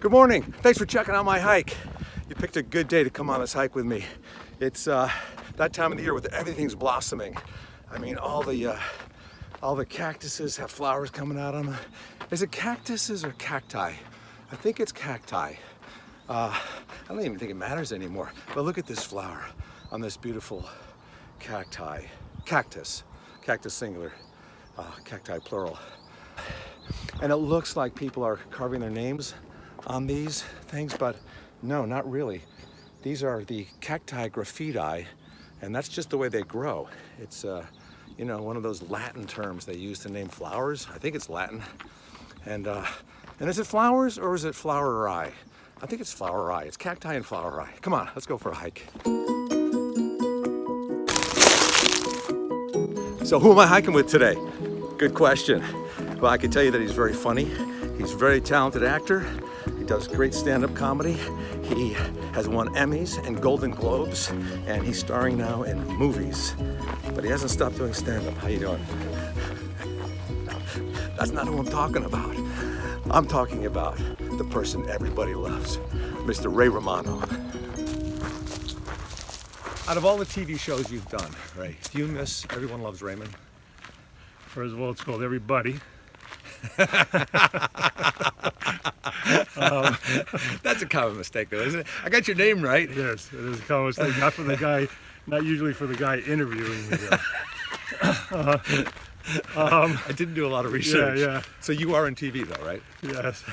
Good morning. Thanks for checking out my hike. You picked a good day to come on this hike with me. It's that time of the year where everything's blossoming. I mean, all the cactuses have flowers coming out of them. Is it cactuses or cacti? I think it's cacti. I don't even think it matters anymore. But look at this flower on this beautiful cactus singular, cacti plural. And it looks like people are carving their names on these things, but no, not really. These are the cacti graffiti, and that's just the way they grow. It's you know, one of those Latin terms they use to name flowers. I think it's Latin. And is it flowers or is it floweri? I think it's floweri. It's cacti and floweri. Come on, let's go for a hike. So who am I hiking with today? Good question. Well, I can tell you that he's very funny. He's a very talented actor. He does great stand-up comedy. He has won Emmys and Golden Globes, and he's starring now in movies. But he hasn't stopped doing stand-up. How you doing? That's not who I'm talking about. I'm talking about the person everybody loves, Mr. Ray Romano. Out of all the TV shows you've done, Ray, do you miss Everyone Loves Raymond? First of all, it's called Everybody. That's a common mistake, though, isn't it? I got your name right. Yes, it is a common mistake. Not for the guy, not usually for the guy interviewing me. I didn't do a lot of research. Yeah. So you are on TV, though, right? Yes.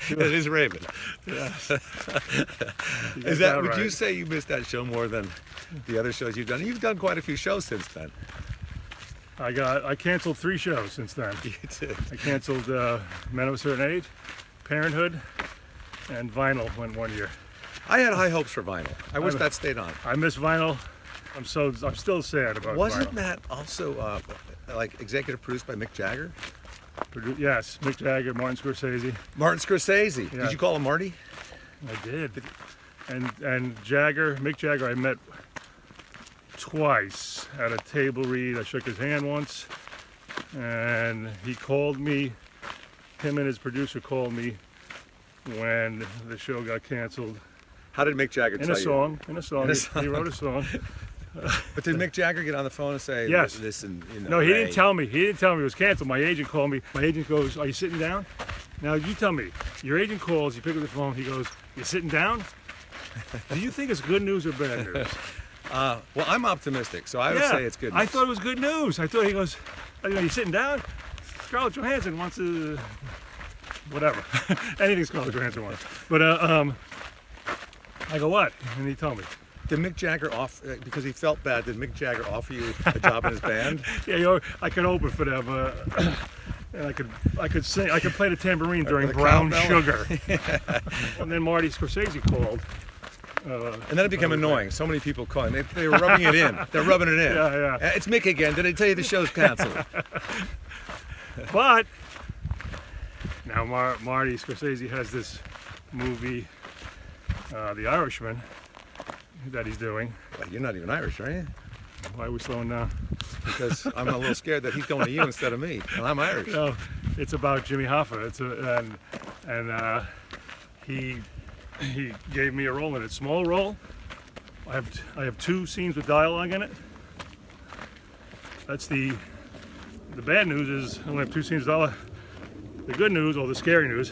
It is Raymond. Yes. Is that? Would right? you say you missed that show more than the other shows you've done? You've done quite a few shows since then. I canceled 3 shows since then. You did. I canceled Men of a Certain Age, Parenthood, and Vinyl went 1 year. I had high hopes for Vinyl. I wish that stayed on. I miss Vinyl. I'm still sad about Wasn't Vinyl. that also like executive produced by Mick Jagger? Yes, Mick Jagger, Martin Scorsese. Martin Scorsese. Yeah. Did you call him Marty? I did. And Mick Jagger, I met twice at a table read. I shook his hand once, and he called me. Him and his producer called me when the show got canceled. How did Mick Jagger tell you? In a song. He wrote a song. But did Mick Jagger get on the phone and say, yes. Listen, you know, No, he Ray. didn't tell me. He didn't tell me it was canceled. My agent called me. My agent goes, "Are you sitting down?" Now you tell me. Your agent calls. You pick up the phone. He goes, "You sitting down?" Do you think it's good news or bad news? Well, I'm optimistic, so I would say it's good news. I thought it was good news. I thought he goes, "Are you sitting down?" Scarlett Johansson wants to, whatever. Anything Scarlett Johansson wants. But I go, "What?" And he told me. Did Mick Jagger because he felt bad, did Mick Jagger offer you a job in his band? Yeah, I could open for them. And I could sing. I could play the tambourine during Brown Sugar. And then Marty Scorsese called. And then it became annoying. So many people calling. They were rubbing it in. They're rubbing it in. Yeah. It's Mick again. Did I tell you the show's canceled? But now Marty Scorsese has this movie, The Irishman, that he's doing. Well, you're not even Irish, are you? Why are we slowing down? Because I'm a little scared that he's going to you instead of me, and I'm Irish. No, it's about Jimmy Hoffa. He gave me a role in it. Small role. I have 2 scenes with dialogue in it. That's the bad news is I only have 2 scenes with dialogue. The good news, or the scary news,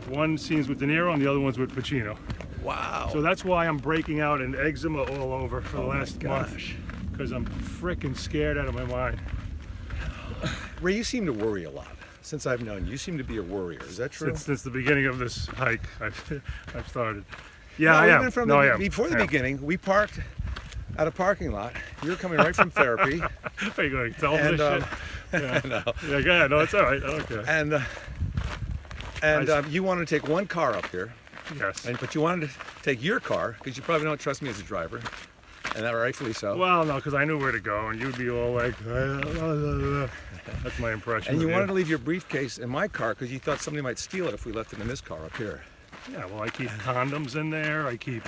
1 scene's with De Niro and the other one's with Pacino. Wow. So that's why I'm breaking out in eczema all over for the last month. Because I'm freaking scared out of my mind. Ray, you seem to worry a lot. Since I've known you, you seem to be a worrier. Is that true? Since the beginning of this hike, I've started. Yeah, I am. Even from I am. Before the beginning, we parked at a parking lot. You were coming right from therapy. Are you going to tell me this shit? Yeah. No. Yeah, go ahead. No, it's all right. I don't care. And you wanted to take 1 car up here. Yes. But you wanted to take your car because you probably don't trust me as a driver. And that rightfully so. Well, no, because I knew where to go, and you'd be all like, that's my impression. And you wanted to leave your briefcase in my car because you thought somebody might steal it if we left it in this car up here. Yeah, well, I keep condoms in there. I keep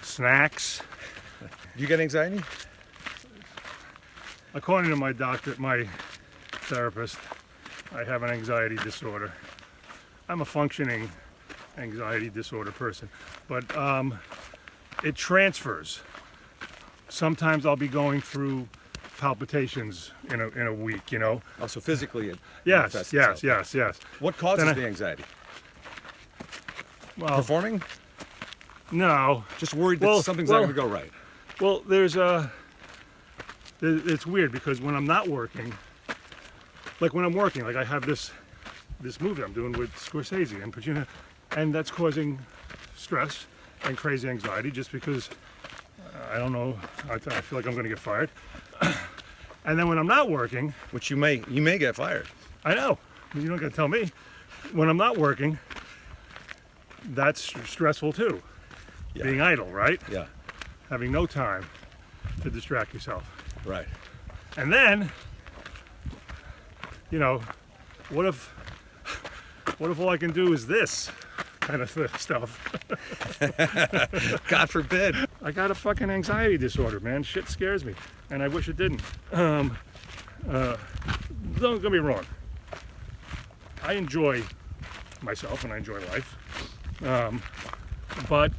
snacks. Do you get anxiety? According to my doctor, my therapist, I have an anxiety disorder. I'm a functioning anxiety disorder person, but it transfers. Sometimes I'll be going through palpitations in a week, you know. Oh, so physically it Yes, manifests yes, itself. yes. What causes Then the anxiety? Well, Performing? no. Just worried that something's not going to go right. Well, it's weird because when I'm not working, like when I'm working, like I have this movie I'm doing with Scorsese and Pacino, and that's causing stress and crazy anxiety just because I don't know, I feel like I'm going to get fired. And then when I'm not working, Which you may get fired. I know, you don't got to tell me. When I'm not working, that's stressful too. Yeah. Being idle, right? Yeah, Having no time to distract yourself. right. And then, you know, what if all I can do is this kind of stuff? God forbid. I got a fucking anxiety disorder, man. Shit scares me, and I wish it didn't. Don't get me wrong. I enjoy myself and I enjoy life, but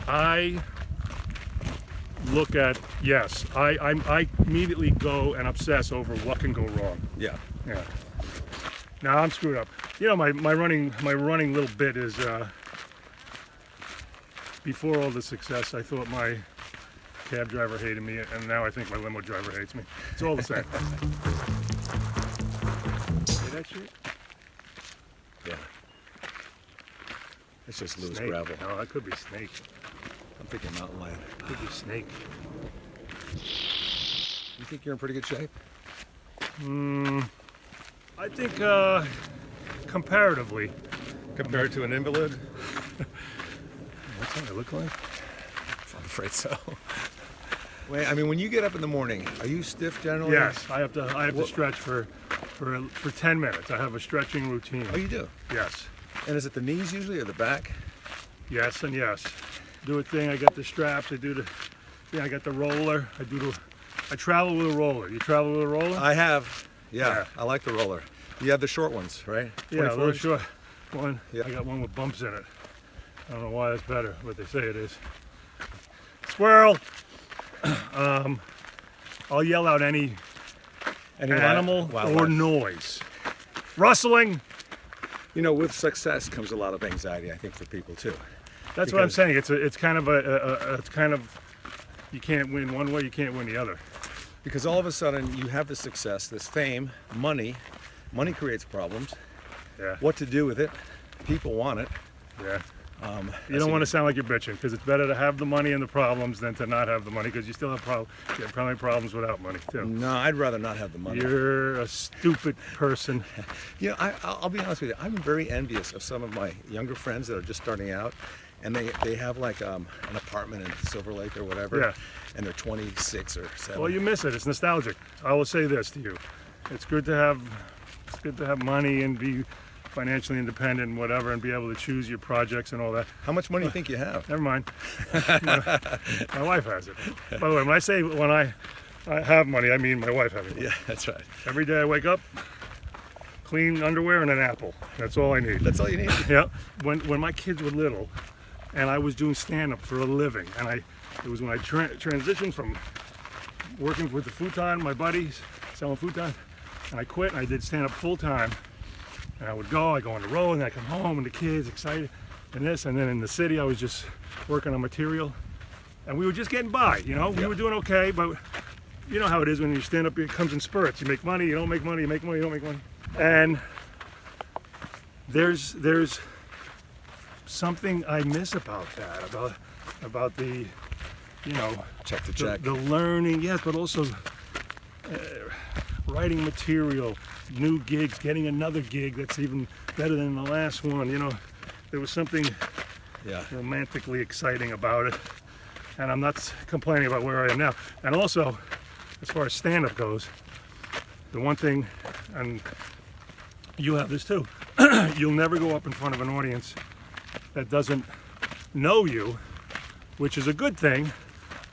I look at I immediately go and obsess over what can go wrong. Yeah. Yeah. Now I'm screwed up. You know, my running little bit is before all the success, I thought my cab driver hated me, and now I think my limo driver hates me. It's all the same. See that shit? Yeah. It's just loose Snake. gravel. No, that could be snake. I'm thinking mountain lion. Could be snake. You think you're in pretty good shape? I think comparatively. Compared to an invalid? What's that look like? I'm afraid so. Wait, I mean, when you get up in the morning, are you stiff generally? Yes, I have to stretch for 10 minutes. I have a stretching routine. Oh, you do? Yes. And is it the knees usually or the back? Yes and yes. Do a thing. I got the straps. I got the roller. I travel with a roller. You travel with a roller? I have. Yeah, Yeah. I like the roller. You have the short ones, right? Yeah, a 24 little inch? short one. Yeah. I got one with bumps in it. I don't know why that's better. What they say it is. Squirrel. I'll yell out any animal wildlife. or noise. Rustling. You know, with success comes a lot of anxiety, I think, for people too. That's what I'm Because- saying. It's kind of you can't win one way, you can't win the other. Because all of a sudden you have this success, this fame, money. Money creates problems. Yeah. What to do with it? People want it. Yeah. You that's don't a- want to sound like you're bitching because it's better to have the money and the problems than to not have the money because you still have you have probably problems without money too. No, I'd rather not have the money. You're a stupid person. You know, I'll be honest with you. I'm very envious of some of my younger friends that are just starting out, and they have like an apartment in Silver Lake or whatever, Yeah. and they're 26 or 7. Well, you miss it. It's nostalgic. I will say this to you: it's good to have money and be financially independent and whatever, and be able to choose your projects and all that. How much money do you think you have? Never mind. My wife has it. By the way, when I say when I have money, I mean my wife has it. Yeah, that's right. Every day I wake up, clean underwear and an apple. That's all I need. That's all you need. Yeah. When my kids were little, and I was doing stand-up for a living, and it was when I transitioned from working with the futon, my buddies, selling futon, and I quit and I did stand-up full-time. And I go on the road, and I come home, and the kids excited, and this, and then in the city I was just working on material, and we were just getting by, you know. We Yeah. were doing okay, but you know how it is when you stand up, it comes in spurts. You make money, you don't make money, you make money, you don't make money. And there's something I miss about that, about the, you know, Check to the, check. the learning, yes, but also writing material, new gigs, getting another gig that's even better than the last one. You know, there was something Yeah. romantically exciting about it, and I'm not complaining about where I am now. And also, as far as stand-up goes, the one thing, and you have this too, you'll never go up in front of an audience that doesn't know you, which is a good thing,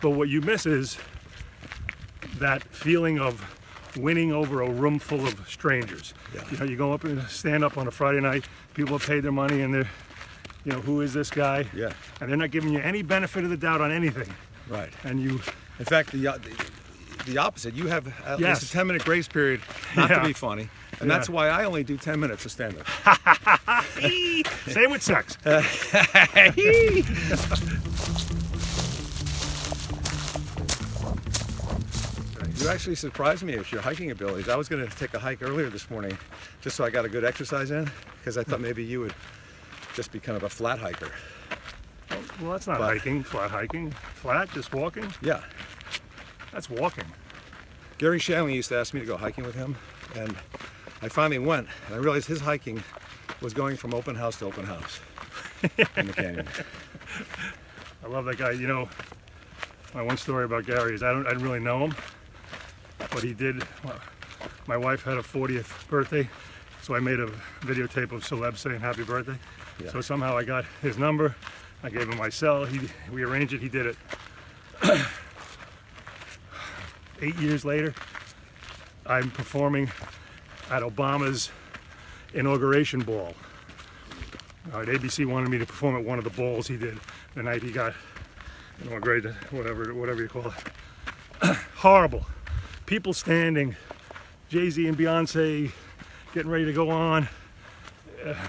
but what you miss is that feeling of winning over a room full of strangers. Yeah. You know, you go up and stand up on a Friday night, people have paid their money and they're, you know, who is this guy? Yeah. And they're not giving you any benefit of the doubt on anything. Right. And you, In fact, the opposite. You have at Yes. least a 10-minute grace period not to Yeah. be funny. And Yeah. that's why I only do 10 minutes of stand-up. same with sex. You actually surprised me with your hiking abilities. I was going to take a hike earlier this morning just so I got a good exercise in, because I thought maybe you would just be kind of a flat hiker. Well, that's not hiking, flat hiking. Flat, just walking? Yeah. That's walking. Garry Shandling used to ask me to go hiking with him, and I finally went, and I realized his hiking was going from open house to open house in the canyon. I love that guy. You know, my one story about Garry is I didn't really know him, but he did. My wife had a 40th birthday, so I made a videotape of celebs saying happy birthday. Yeah. So somehow I got his number. I gave him my cell. We arranged it. He did it. 8 years later, I'm performing at Obama's inauguration ball. ABC wanted me to perform at one of the balls he did the night he got inaugurated, whatever you call it. Horrible. People standing, Jay-Z and Beyonce getting ready to go on,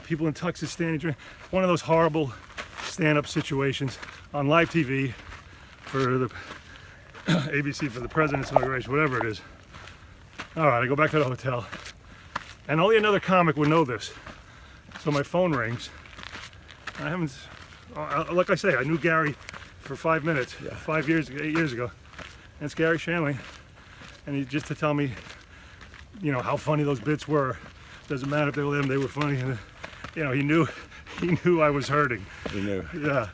people in tuxes standing. One of those horrible stand-up situations on live TV for the ABC for the president's inauguration, whatever it is. All right, I go back to the hotel, and only another comic would know this. So my phone rings. I haven't, like I say, I knew Garry for 5 minutes, Yeah. 8 years ago. And it's Garry Shandling, and he just to tell me, you know, how funny those bits were. Doesn't matter if they were them; they were funny. And you know, he knew I was hurting. You knew. Yeah.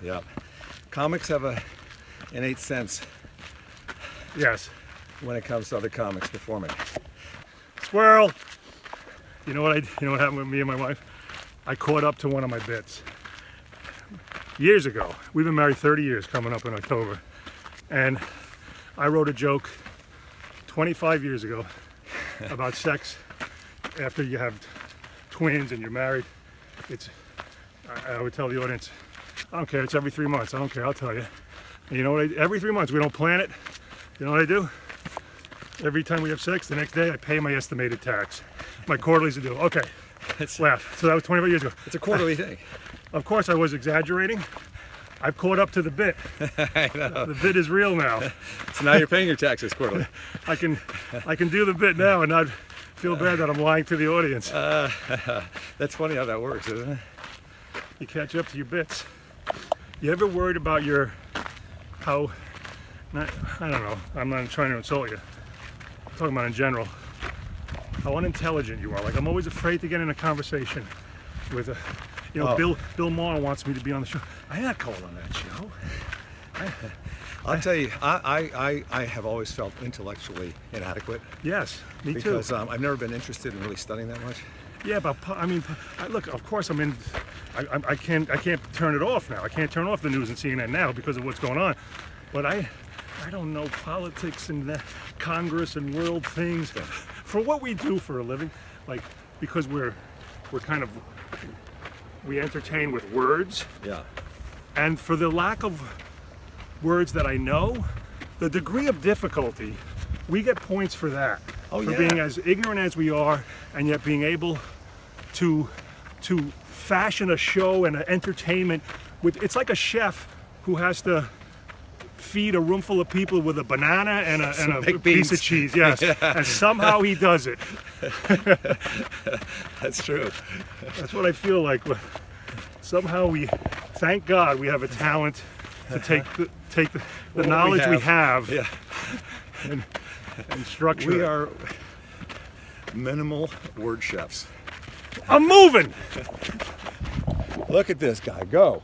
Yeah. Comics have an innate sense Yes. when it comes to other comics performing. Squirrel. You know what happened with me and my wife? I caught up to one of my bits. Years ago, we've been married 30 years coming up in October, and I wrote a joke 25 years ago about sex after you have twins and you're married. I would tell the audience, I don't care, it's every 3 months, I don't care, I'll tell you. And you know what, every 3 months, we don't plan it. You know what I do? Every time we have sex, the next day I pay my estimated tax. My quarterlies are due. Okay, laugh. So that was 25 years ago. It's a quarterly thing. Of course, I was exaggerating. I've caught up to the bit. I know. The bit is real now. So now you're paying your taxes quarterly. I can do the bit now and not feel bad that I'm lying to the audience. That's funny how that works, isn't it? You catch up to your bits. You ever worried about I don't know, I'm not trying to insult you. I'm talking about in general. How unintelligent you are. Like, I'm always afraid to get in a conversation with Bill Maher wants me to be on the show. I'm not going on that show. I'll tell you, I have always felt intellectually inadequate. Yes, me too. Because I've never been interested in really studying that much. Yeah, but I mean, look, of course, I can't turn it off now. I can't turn off the news and CNN now because of what's going on. But I don't know politics and Congress and world things. For what we do for a living, like, because we're kind of, we entertain with words. Yeah. And for the lack of words that I know, the degree of difficulty, we get points for that. Oh, for yeah. being as ignorant as we are, and yet being able to fashion a show and an entertainment with, it's like a chef who has to feed a room full of people with a banana and a baked piece beans. of cheese. Yes, yeah. And somehow he does it. That's true. That's what I feel like. Somehow thank God, we have a talent to take the knowledge we have Yeah. and structure. We it. are minimal word chefs. I'm moving. Look at this guy go.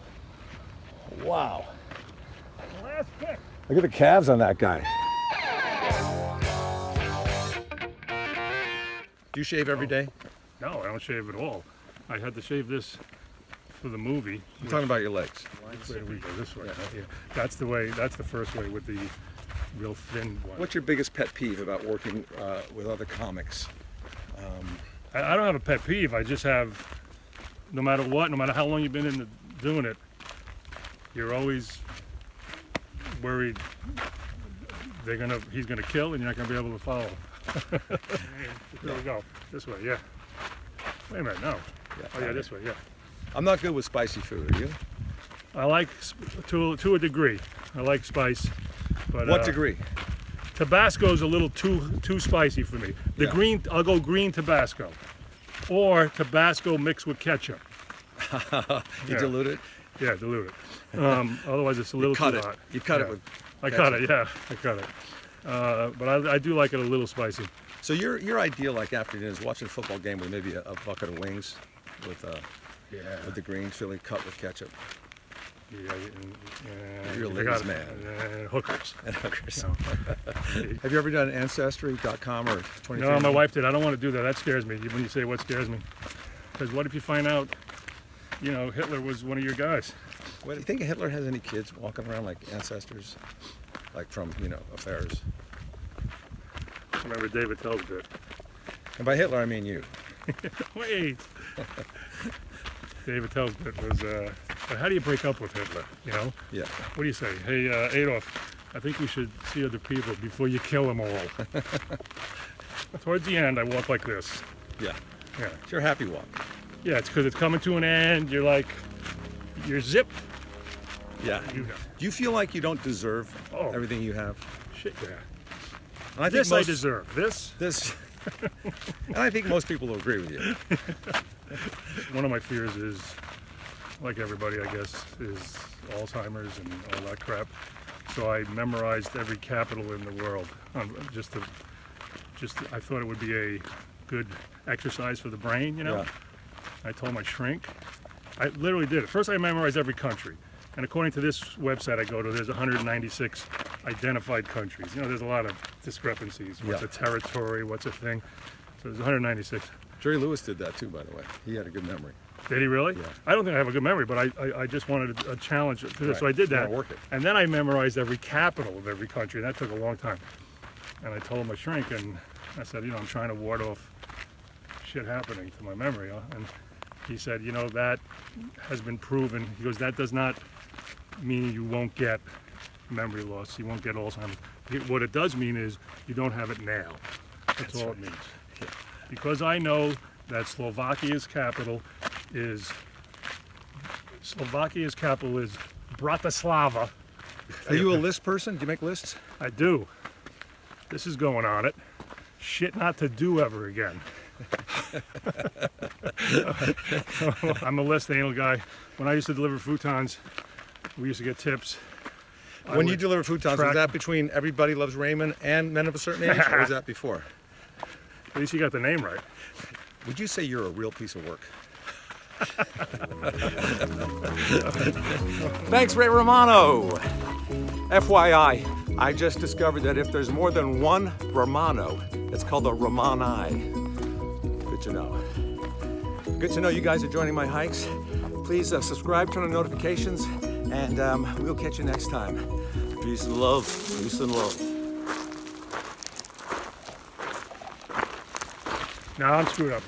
Wow. Last pick. Look at the calves on that guy. Do you shave every day? No, I don't shave at all. I had to shave this for the movie. I'm talking about your legs. Where do we go? This way. Yeah. That's the way. That's the first way with the real thin one. What's your biggest pet peeve about working with other comics? I don't have a pet peeve. I just have, no matter what, no matter how long you've been in doing it, you're always worried he's gonna kill and you're not gonna be able to follow. There we go. This way, yeah. Wait a minute, no. Yeah, Oh yeah, this way, yeah. I'm not good with spicy food, are you? I like, to a degree, I like spice. But, What degree? Tabasco's a little too spicy for me. The Yeah. green, I'll go green Tabasco. Or Tabasco mixed with ketchup. You Yeah. dilute it? Yeah, dilute it. Otherwise it's a little Cut too it. hot. You cut Yeah. it with I cut it, yeah, I cut it. But I do like it a little spicy. So your ideal like afternoon is watching a football game with maybe a bucket of wings with the green chili cut with ketchup. Yeah, You're a I got ladies' it. man. Hookers. And hookers. No. Have you ever done Ancestry.com or 23? No, my wife did. I don't want to do that. That scares me. When you say what scares me, because what if you find out, Hitler was one of your guys? Do you think Hitler has any kids walking around like ancestors, like from affairs? I remember David tells it. And by Hitler I mean you. Wait. David tells it was. But how do you break up with Hitler? Yeah. What do you say? Hey, Adolf, I think you should see other people before you kill them all. Towards the end, I walk like this. Yeah. Yeah. It's your happy walk. Yeah, it's because it's coming to an end. You're zipped. Yeah. Do you feel like you don't deserve Oh. everything you have? Shit, yeah. And I This think I deserve. This. And I think most people will agree with you. One of my fears is, like everybody, I guess, is Alzheimer's and all that crap. So I memorized every capital in the world. I thought it would be a good exercise for the brain, Yeah. I told my shrink. I literally did it. First I memorized every country. And according to this website I go to, there's 196 identified countries. There's a lot of discrepancies. What's Yeah. a territory? What's a thing? So there's 196. Jerry Lewis did that too, by the way. He had a good memory. Did he really? Yeah. I don't think I have a good memory, but I just wanted a challenge to this. Right. So I did You that. wanna work it. And then I memorized every capital of every country, and that took a long time. And I told my shrink, and I said, I'm trying to ward off shit happening to my memory. And he said, that has been proven. He goes, that does not mean you won't get memory loss. You won't get Alzheimer's. What it does mean is you don't have it now. That's all it means. Yeah. Because I know that Slovakia's capital is Bratislava. Are you a list person? Do you make lists? I do. This is going on it. Shit not to do ever again. I'm a list anal guy. When I used to deliver futons, we used to get tips. When you deliver futons, track- is that between Everybody Loves Raymond and Men of a Certain Age, or is that before? At least you got the name right. Would you say you're a real piece of work? Thanks, Ray Romano. FYI, I just discovered that if there's more than one Romano, it's called a Romani. Good to know. Good to know you guys are joining my hikes. Please subscribe, turn on notifications, and we'll catch you next time. Peace and love. Peace and love. Now I'm screwed up.